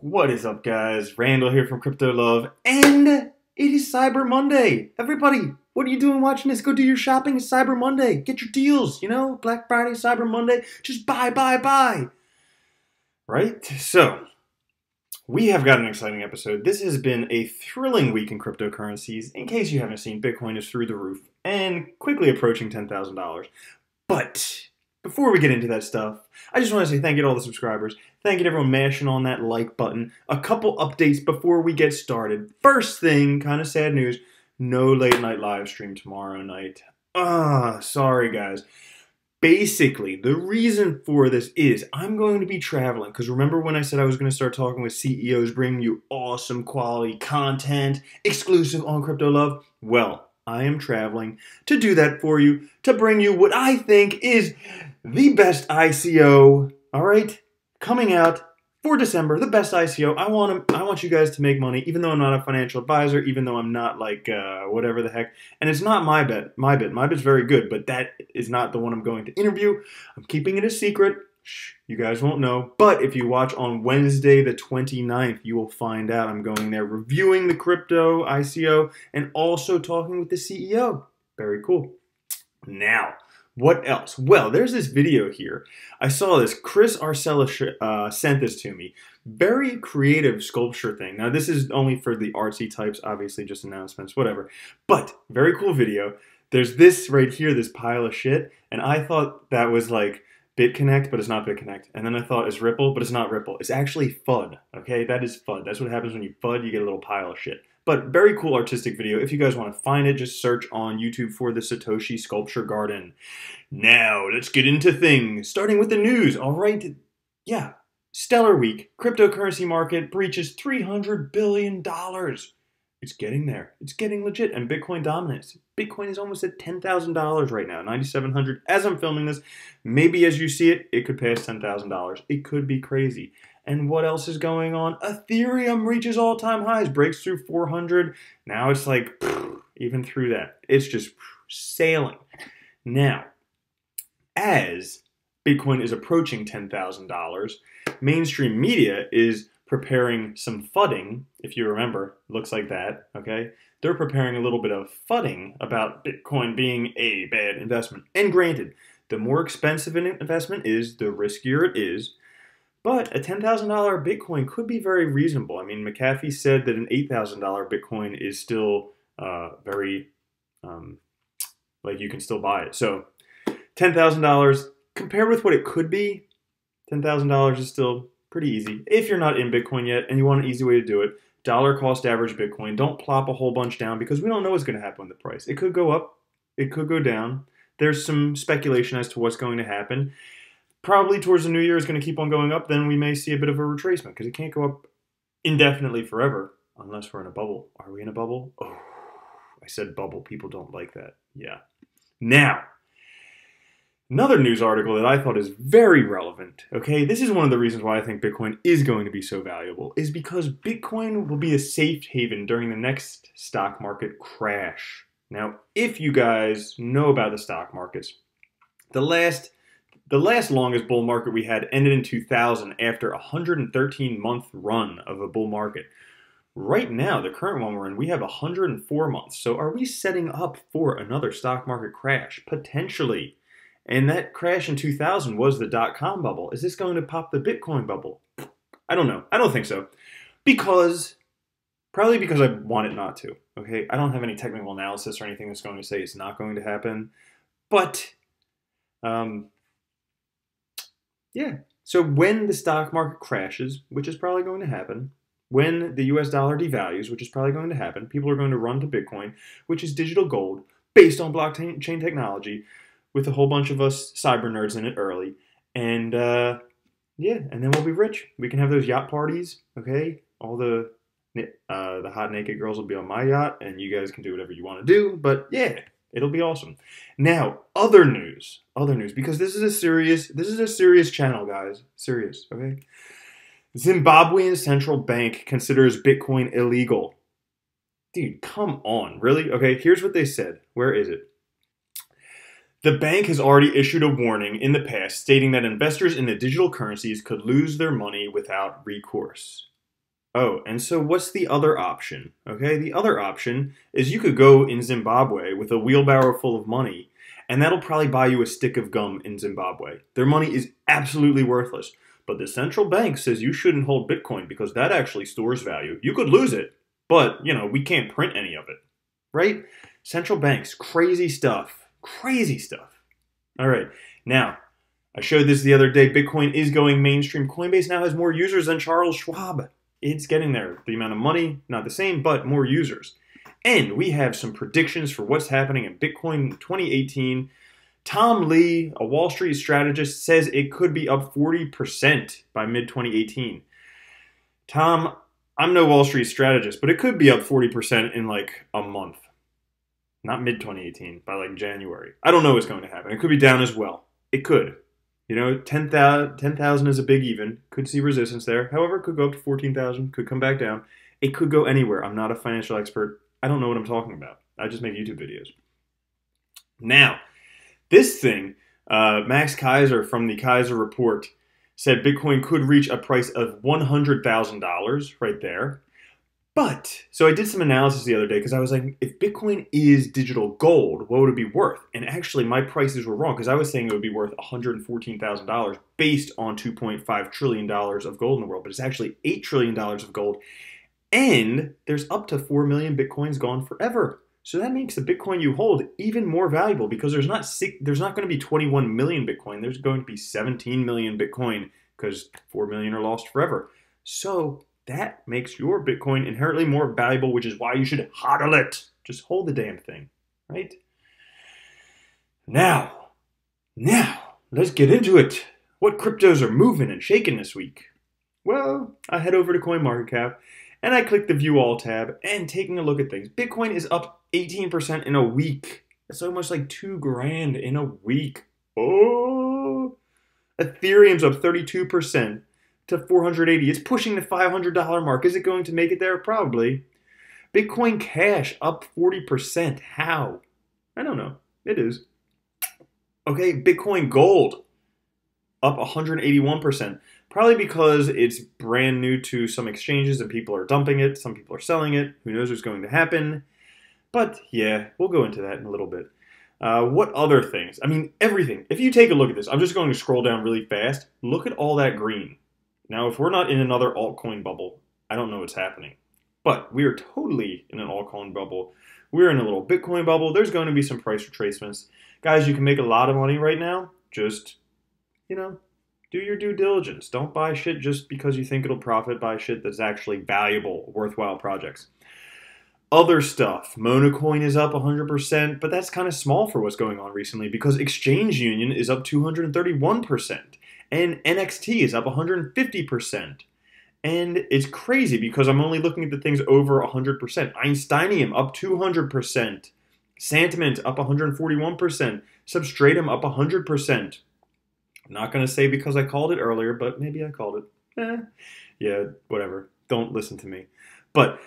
What is up, guys? Randall here from Crypto Love, and it is Cyber Monday. Everybody, what are you doing watching this? Go do your shopping. It's Cyber Monday. Get your deals, Black Friday, Cyber Monday. Just buy, buy, buy. Right? So, we have got an exciting episode. This has been a thrilling week in cryptocurrencies. In case you haven't seen, Bitcoin is through the roof and quickly approaching $10,000. But before we get into that stuff, I just want to say thank you to all the subscribers. Thank you to everyone mashing on that like button. A couple updates before we get started. First thing, kind of sad news, no late night live stream tomorrow night. Sorry guys. Basically, the reason for this is I'm going to be traveling, because remember when I said I was going to start talking with CEOs, bringing you awesome quality content, exclusive on Crypto Love? Well, I am traveling to do that for you, to bring you what I think is the best ICO, all right, coming out for December, the best ICO. I want you guys to make money, even though I'm not a financial advisor, even though I'm not like whatever the heck. And it's not my bet. My bet's very good, but that is not the one I'm going to interview. I'm keeping it a secret. Shh, you guys won't know. But if you watch on Wednesday the 29th, you will find out. I'm going there reviewing the crypto ICO and also talking with the CEO. Very cool. Now, what else? Well, there's this video here. I saw this. Chris Arcella sent this to me. Very creative sculpture thing. Now, this is only for the artsy types, obviously just announcements, whatever. But, very cool video. There's this right here, this pile of shit, and I thought that was like BitConnect, but it's not BitConnect. And then I thought it's Ripple, but it's not Ripple. It's actually FUD, okay? That is FUD. That's what happens when you FUD, you get a little pile of shit. But very cool artistic video. If you guys want to find it, just search on YouTube for the Satoshi Sculpture Garden. Now, let's get into things. Starting with the news. All right. Yeah. Stellar week. Cryptocurrency market breaches $300 billion. It's getting there. It's getting legit. And Bitcoin dominates. Bitcoin is almost at $10,000 right now. $9,700 as I'm filming this. Maybe as you see it, it could pass $10,000. It could be crazy. And what else is going on? Ethereum reaches all-time highs, breaks through 400. Now it's like, even through that, it's just sailing. Now, as Bitcoin is approaching $10,000, mainstream media is preparing some fudding, if you remember, looks like that, okay? They're preparing a little bit of fudding about Bitcoin being a bad investment. And granted, the more expensive an investment is, the riskier it is. But a $10,000 Bitcoin could be very reasonable. I mean, McAfee said that an $8,000 Bitcoin is still very, like you can still buy it. So $10,000, compared with what it could be, $10,000 is still pretty easy. If you're not in Bitcoin yet and you want an easy way to do it, dollar cost average Bitcoin. Don't plop a whole bunch down because we don't know what's going to happen with the price. It could go up. It could go down. There's some speculation as to what's going to happen. Probably towards the new year is going to keep on going up, then we may see a bit of a retracement because it can't go up indefinitely forever unless we're in a bubble. Are we in a bubble? Oh, I said bubble. People don't like that. Yeah. Now, another news article that I thought is very relevant, okay? This is one of the reasons why I think Bitcoin is going to be so valuable, is because Bitcoin will be a safe haven during the next stock market crash. Now, if you guys know about the stock markets, the last longest bull market we had ended in 2000 after a 113-month run of a bull market. Right now, the current one we're in, we have 104 months. So are we setting up for another stock market crash? Potentially. And that crash in 2000 was the dot-com bubble. Is this going to pop the Bitcoin bubble? I don't know. I don't think so. Probably because I want it not to. Okay? I don't have any technical analysis or anything that's going to say it's not going to happen. But, yeah. So when the stock market crashes, which is probably going to happen, when the US dollar devalues, which is probably going to happen, people are going to run to Bitcoin, which is digital gold based on blockchain technology, with a whole bunch of us cyber nerds in it early. And yeah, and then we'll be rich. We can have those yacht parties, okay? All the hot naked girls will be on my yacht, and you guys can do whatever you want to do. But yeah. It'll be awesome. Now, other news, because this is a serious channel, guys. Serious, okay? Zimbabwean central bank considers Bitcoin illegal. Dude, come on, really? Okay, here's what they said. Where is it? The bank has already issued a warning in the past stating that investors in the digital currencies could lose their money without recourse. Oh, and so what's the other option? Okay, the other option is you could go in Zimbabwe with a wheelbarrow full of money, and that'll probably buy you a stick of gum in Zimbabwe. Their money is absolutely worthless. But the central bank says you shouldn't hold Bitcoin because that actually stores value. You could lose it, but, we can't print any of it, right? Central banks, crazy stuff. Crazy stuff. All right, now, I showed this the other day. Bitcoin is going mainstream. Coinbase now has more users than Charles Schwab. It's getting there. The amount of money, not the same, but more users. And we have some predictions for what's happening in Bitcoin in 2018. Tom Lee, a Wall Street strategist, says it could be up 40% by mid-2018. Tom, I'm no Wall Street strategist, but it could be up 40% in like a month. Not mid-2018, by like January. I don't know what's going to happen. It could be down as well. It could. 10,000 is a big even. Could see resistance there. However, it could go up to 14,000. Could come back down. It could go anywhere. I'm not a financial expert. I don't know what I'm talking about. I just make YouTube videos. Now, this thing, Max Kaiser from the Kaiser Report said Bitcoin could reach a price of $100,000 right there. But, so I did some analysis the other day because I was like, if Bitcoin is digital gold, what would it be worth? And actually, my prices were wrong because I was saying it would be worth $114,000 based on $2.5 trillion of gold in the world. But it's actually $8 trillion of gold. And there's up to 4 million Bitcoins gone forever. So that makes the Bitcoin you hold even more valuable because there's not going to be 21 million Bitcoin. There's going to be 17 million Bitcoin because 4 million are lost forever. So that makes your Bitcoin inherently more valuable, which is why you should hodl it. Just hold the damn thing, right? Now, let's get into it. What cryptos are moving and shaking this week? Well, I head over to CoinMarketCap and I click the View All tab and taking a look at things. Bitcoin is up 18% in a week. It's almost like $2,000 in a week. Oh! Ethereum's up 32% to 480. It's pushing the $500 mark. Is it going to make it there? Probably. Bitcoin Cash up 40%. How? I don't know. It is. Okay, Bitcoin Gold up 181%. Probably because it's brand new to some exchanges and people are dumping it. Some people are selling it. Who knows what's going to happen? But yeah, we'll go into that in a little bit. What other things? I mean, everything. If you take a look at this, I'm just going to scroll down really fast. Look at all that green. Now, if we're not in another altcoin bubble, I don't know what's happening. But we are totally in an altcoin bubble. We're in a little Bitcoin bubble. There's going to be some price retracements. Guys, you can make a lot of money right now. Just, do your due diligence. Don't buy shit just because you think it'll profit. Buy shit that's actually valuable, worthwhile projects. Other stuff. Monocoin is up 100%, but that's kind of small for what's going on recently because Exchange Union is up 231%. And NXT is up 150%. And it's crazy because I'm only looking at the things over 100%. Einsteinium up 200%. Santiment up 141%. Substratum up 100%. I'm not going to say because I called it earlier, but maybe I called it. Yeah, whatever. Don't listen to me. But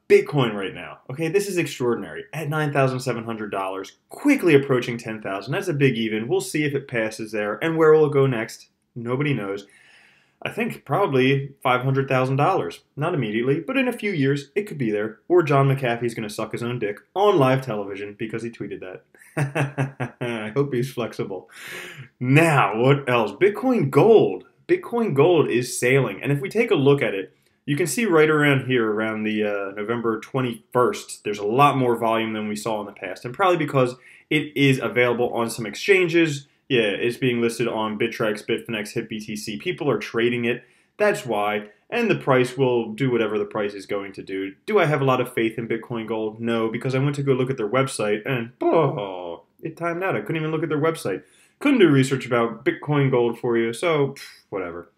Bitcoin right now, okay, this is extraordinary. At $9,700, quickly approaching 10,000. That's a big even. We'll see if it passes there. And where will it go next? Nobody knows. I think probably $500,000. Not immediately, but in a few years, it could be there. Or John McAfee's going to suck his own dick on live television because he tweeted that. I hope he's flexible. Now, what else? Bitcoin Gold. Bitcoin Gold is sailing. And if we take a look at it, you can see right around here, around the November 21st, there's a lot more volume than we saw in the past. And probably because it is available on some exchanges. Yeah, it's being listed on Bittrex, Bitfinex, HitBTC. People are trading it. That's why. And the price will do whatever the price is going to do. Do I have a lot of faith in Bitcoin Gold? No, because I went to go look at their website and, it timed out. I couldn't even look at their website. Couldn't do research about Bitcoin Gold for you, so whatever.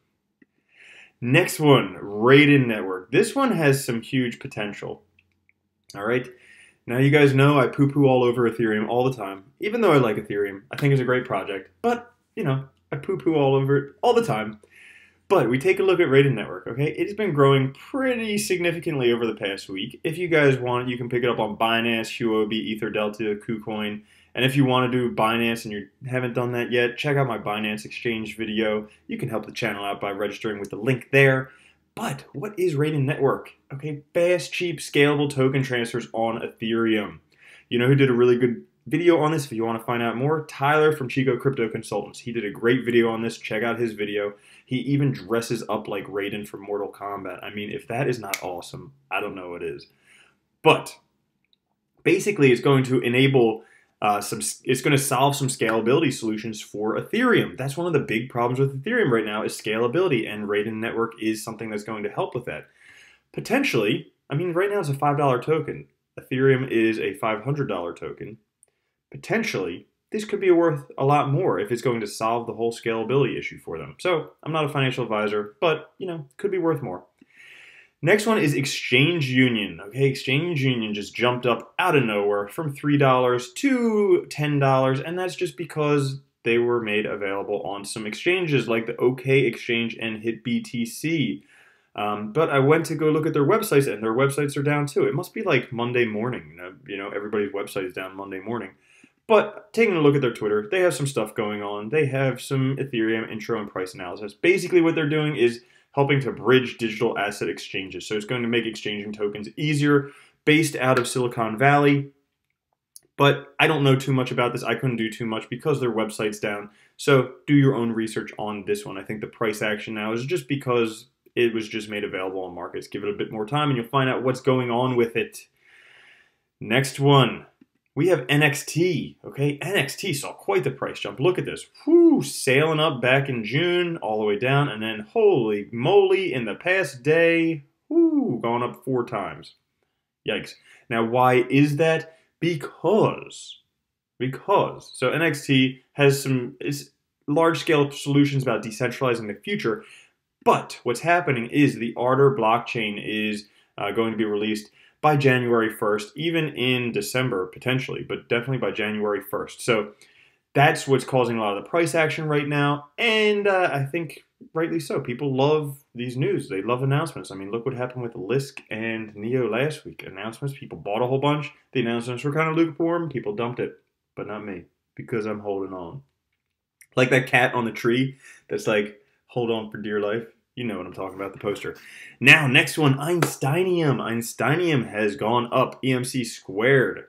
Next one, Raiden Network. This one has some huge potential. All right. Now, you guys know I poo-poo all over Ethereum all the time. Even though I like Ethereum, I think it's a great project. But, I poo-poo all over it all the time. But we take a look at Raiden Network, okay? It has been growing pretty significantly over the past week. If you guys want it, you can pick it up on Binance, Huobi, EtherDelta, KuCoin, And if you want to do Binance and you haven't done that yet, check out my Binance exchange video. You can help the channel out by registering with the link there. But what is Raiden Network? Okay, fast, cheap, scalable token transfers on Ethereum. You know who did a really good video on this if you want to find out more? Tyler from Chico Crypto Consultants. He did a great video on this. Check out his video. He even dresses up like Raiden from Mortal Kombat. I mean, if that is not awesome, I don't know what is. But basically, it's going to enable it's going to solve some scalability solutions for Ethereum. That's one of the big problems with Ethereum right now is scalability, and Raiden Network is something that's going to help with that. Potentially, I mean, right now it's a $5 token. Ethereum is a $500 token. Potentially, this could be worth a lot more if it's going to solve the whole scalability issue for them. So, I'm not a financial advisor, but, you know, could be worth more. Next one is Exchange Union. Okay, Exchange Union just jumped up out of nowhere from $3 to $10, and that's just because they were made available on some exchanges like the OK Exchange and HitBTC. But I went to go look at their websites, and their websites are down too. It must be like Monday morning. You know, everybody's website is down Monday morning. But taking a look at their Twitter, they have some stuff going on. They have some Ethereum intro and price analysis. Basically what they're doing is helping to bridge digital asset exchanges. So it's going to make exchanging tokens easier, based out of Silicon Valley. But I don't know too much about this. I couldn't do too much because their website's down. So do your own research on this one. I think the price action now is just because it was just made available on markets. Give it a bit more time and you'll find out what's going on with it. Next one. We have NXT, okay? NXT saw quite the price jump. Look at this. Whew, sailing up back in June, all the way down, and then holy moly, in the past day, whew, gone up 4 times. Yikes. Now, why is that? Because. So NXT has some large-scale solutions about decentralizing the future, but what's happening is the Ardor blockchain is going to be released by January 1st, even in December, potentially, but definitely by January 1st. So that's what's causing a lot of the price action right now, and I think rightly so. People love these news. They love announcements. I mean, look what happened with Lisk and Neo last week. Announcements, people bought a whole bunch. The announcements were kind of lukewarm. People dumped it, but not me, because I'm holding on. Like that cat on the tree that's like, hold on for dear life. You know what I'm talking about, the poster. Now, next one, Einsteinium. Einsteinium has gone up, EMC squared.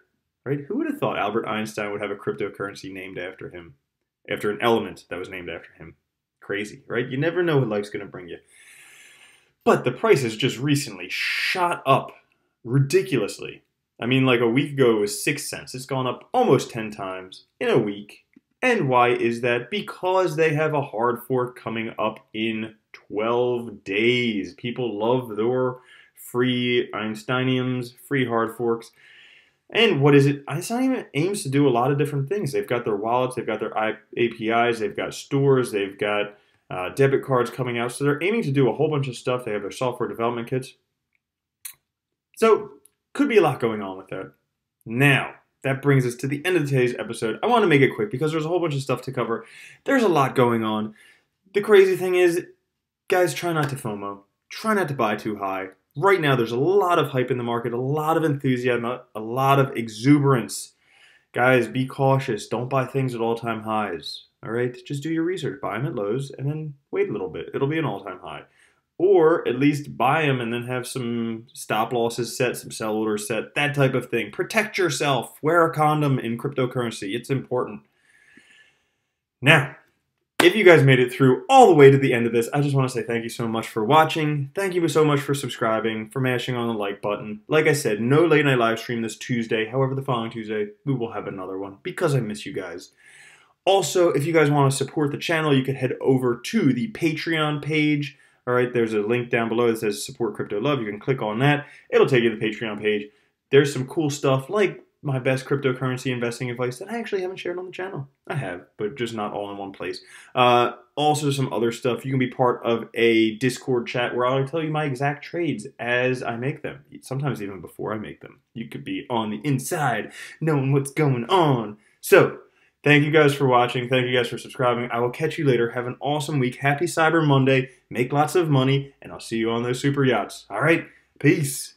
Right? Who would have thought Albert Einstein would have a cryptocurrency named after him? After an element that was named after him. Crazy, right? You never know what life's going to bring you. But the price has just recently shot up ridiculously. I mean, like a week ago it was 6 cents. It's gone up almost 10 times in a week. And why is that? Because they have a hard fork coming up in 12 days. People love their free Einsteiniums, free hard forks. And what is it? Einsteinium aims to do a lot of different things. They've got their wallets, they've got their APIs, they've got stores, they've got debit cards coming out. So they're aiming to do a whole bunch of stuff. They have their software development kits. So could be a lot going on with that. Now, that brings us to the end of today's episode. I want to make it quick because there's a whole bunch of stuff to cover. There's a lot going on. The crazy thing is, guys, try not to FOMO. Try not to buy too high. Right now, there's a lot of hype in the market, a lot of enthusiasm, a lot of exuberance. Guys, be cautious. Don't buy things at all-time highs. All right? Just do your research. Buy them at lows and then wait a little bit. It'll be an all-time high. Or at least buy them and then have some stop losses set, some sell orders set, that type of thing. Protect yourself. Wear a condom in cryptocurrency. It's important. Now, if you guys made it through all the way to the end of this, I just want to say thank you so much for watching. Thank you so much for subscribing, for mashing on the like button. Like I said, no late night live stream this Tuesday. However, the following Tuesday, we will have another one because I miss you guys. Also, if you guys want to support the channel, you can head over to the Patreon page. All right, there's a link down below that says Support Crypto Love. You can click on that. It'll take you to the Patreon page. There's some cool stuff like my best cryptocurrency investing advice that I actually haven't shared on the channel. I have, but just not all in one place. Also some other stuff. You can be part of a Discord chat where I'll tell you my exact trades as I make them. Sometimes even before I make them. You could be on the inside knowing what's going on. So, thank you guys for watching. Thank you guys for subscribing. I will catch you later. Have an awesome week. Happy Cyber Monday. Make lots of money. And I'll see you on those super yachts. All right. Peace.